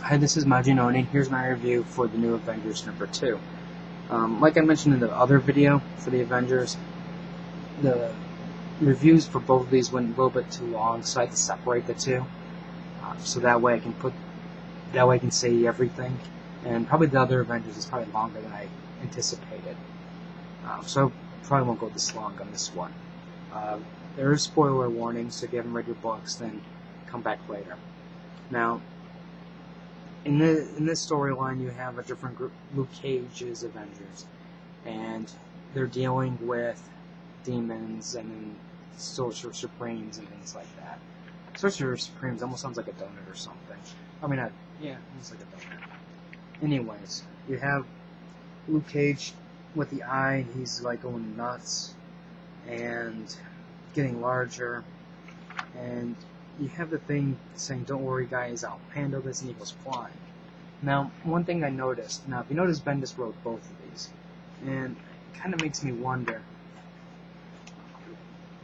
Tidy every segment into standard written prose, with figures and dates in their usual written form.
Hi, this is Majinoni, and here's my review for the new Avengers number 2. Like I mentioned in the other video for the Avengers, the reviews for both of these went a little bit too long, so I had to separate the two. So that way I can say everything. And probably the other Avengers is probably longer than I anticipated. So I probably won't go this long on this one. There is spoiler warnings, so if you haven't read your books, then come back later. Now, in this storyline, you have a different group, Luke Cage's Avengers, and they're dealing with demons and Sorcerer Supremes and things like that. Sorcerer Supremes almost sounds like a donut or something. I mean, almost like a donut. Anyways, you have Luke Cage with the eye. He's like going nuts and getting larger, and you have the thing saying, "Don't worry, guys, I'll handle this," and he goes flying. Now, one thing I noticed, if you notice, Bendis wrote both of these, and it kind of makes me wonder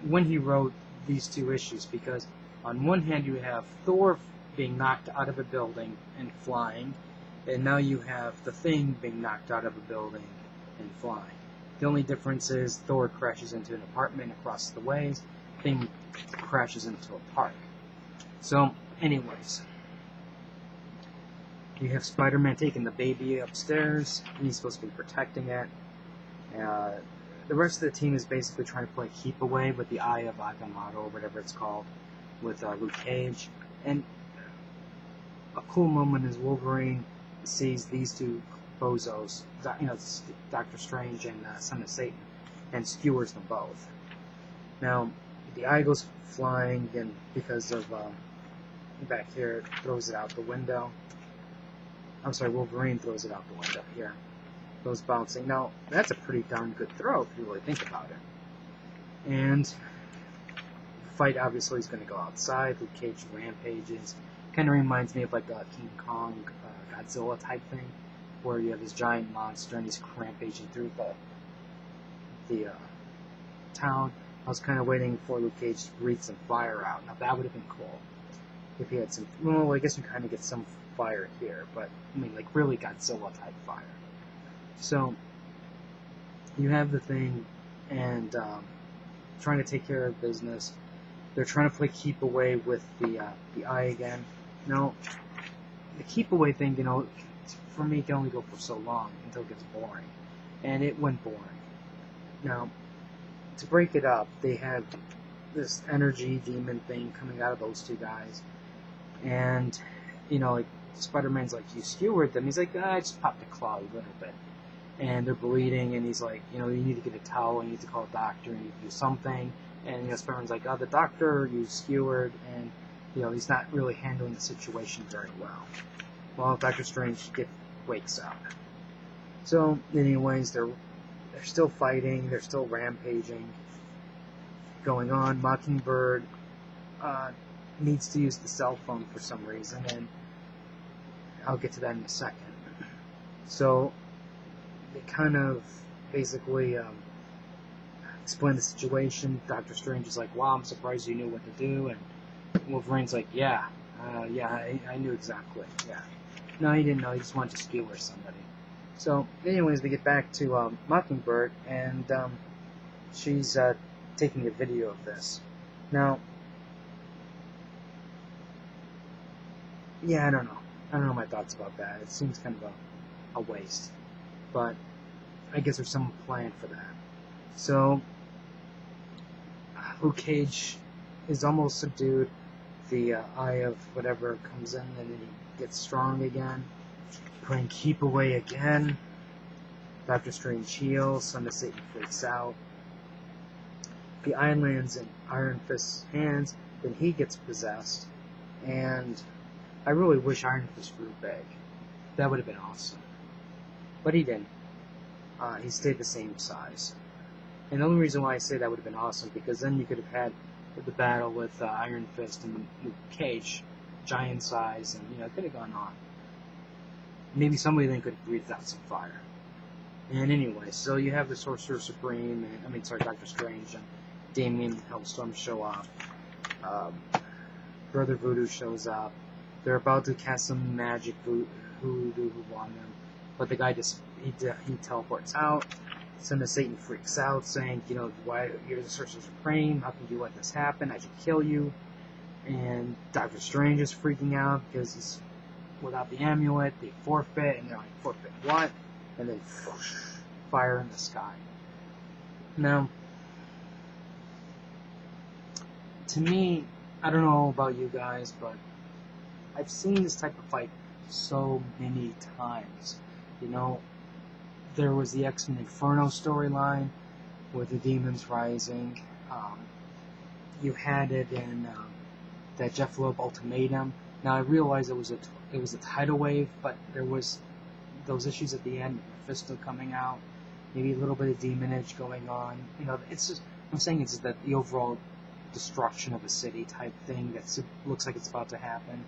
when he wrote these two issues, because on one hand you have Thor being knocked out of a building and flying, and now you have the Thing being knocked out of a building and flying. The only difference is Thor crashes into an apartment across the ways, Thing crashes into a park. So, anyways, you have Spider-Man taking the baby upstairs, and he's supposed to be protecting it. The rest of the team is basically trying to play keep away with the Eye of Agamotto, or whatever it's called, with Luke Cage. And a cool moment is Wolverine sees these two bozos, Doctor Strange and Son of Satan, and skewers them both. Now, the Eye goes flying, and because of back here, throws it out the window. I'm sorry, Wolverine throws it out the window here. Goes bouncing. Now, that's a pretty darn good throw if you really think about it. And the fight obviously is going to go outside. Luke Cage rampages. Kind of reminds me of like a King Kong, Godzilla type thing, where you have this giant monster and he's rampaging through the town. I was kind of waiting for Luke Cage to breathe some fire out. Now, that would have been cool if he had some. Well, I guess you kind of get some fire here, but I mean, like really Godzilla type fire. So you have the Thing and trying to take care of business. They're trying to play keep away with the Eye again. Now, the keep away thing, for me, can only go for so long until it gets boring, and it went boring. Now, to break it up, they have this energy demon thing coming out of those two guys, and like Spider-Man's like, "You skewered them." He's like, "I just popped a claw a little bit," and they're bleeding, and he's like, "You need to get a towel, you need to call a doctor, you need to do something." And Spider-Man's like, "Oh, the doctor you skewered," and he's not really handling the situation very well. Well, Doctor Strange wakes up. So, anyways, they're still fighting, they're still rampaging, going on. Mockingbird needs to use the cell phone for some reason, and I'll get to that in a second. So, they kind of basically explain the situation. Doctor Strange is like, "Wow, I'm surprised you knew what to do," and Wolverine's like, "Yeah, I knew exactly, yeah." No, he didn't know, he just wanted to skewer somebody. So, anyways, we get back to Mockingbird, and she's taking a video of this. Now, yeah, I don't know my thoughts about that. It seems kind of a waste, but I guess there's some plan for that. So, Luke Cage is almost subdued. The Eye of whatever comes in, and then he gets strong again. Playing keep away again. Doctor Strange heals. Son of Satan freaks out. The Eye lands in Iron Fist's hands. Then he gets possessed. And I really wish Iron Fist grew big. That would have been awesome. But he didn't. He stayed the same size. And the only reason why I say that would have been awesome, because then you could have had the battle with Iron Fist and Luke Cage, giant size, and it could have gone on. Maybe somebody then could have breathed out some fire. And anyway, so you have the Sorcerer Supreme, Doctor Strange, and Damien Hellstorm show up. Brother Voodoo shows up. They're about to cast some magic voodoo on them, but the guy he teleports out. Son of Satan freaks out, saying, why you're the Sorcerer Supreme? How can you let this happen? I should kill you. And Doctor Strange is freaking out because he's without the amulet. They forfeit, and they're like, forfeit what? And then whoosh, fire in the sky. Now, to me, I don't know about you guys, but I've seen this type of fight so many times. There was the X-Men Inferno storyline with the demons rising. You had it in that Jeff Loeb Ultimatum. Now I realize it was a tidal wave, but there was those issues at the end, Mephisto coming out, maybe a little bit of demonage going on. It's just I'm saying it's that the overall destruction of a city type thing that looks like it's about to happen.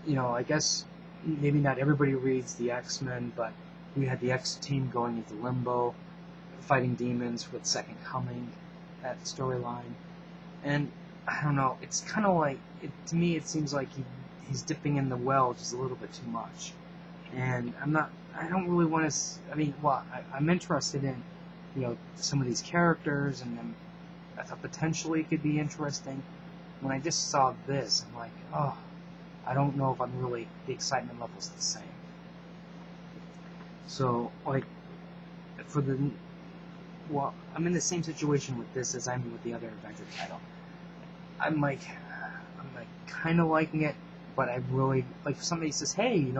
I guess maybe not everybody reads the X-Men, but we had the X-Team going into limbo, fighting demons with Second Coming, that storyline. And, I don't know, it's kind of like, to me it seems like he's dipping in the well just a little bit too much. And I don't really want to, I'm interested in, some of these characters, and I thought potentially it could be interesting. When I just saw this, I'm like, oh, I don't know if the excitement level's the same. So, I'm in the same situation with this as I'm in with the other Avenger title. I'm kind of liking it, but I really, if somebody says, hey,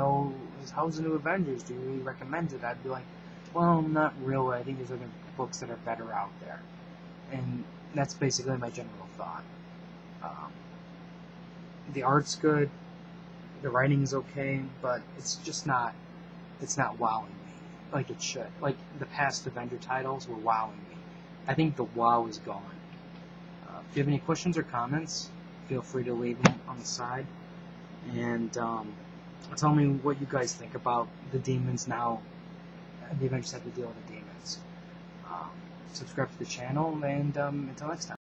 how's the new Avengers? Do you really recommend it? I'd be like, well, not really. I think there's other books that are better out there. And that's basically my general thought. The art's good, the writing's okay, but it's not wowing me like it should. Like the past Avenger titles were wowing me. I think the wow is gone. If you have any questions or comments, feel free to leave them on the side. And tell me what you guys think about the demons now. The Avengers have to deal with the demons. Subscribe to the channel, and until next time.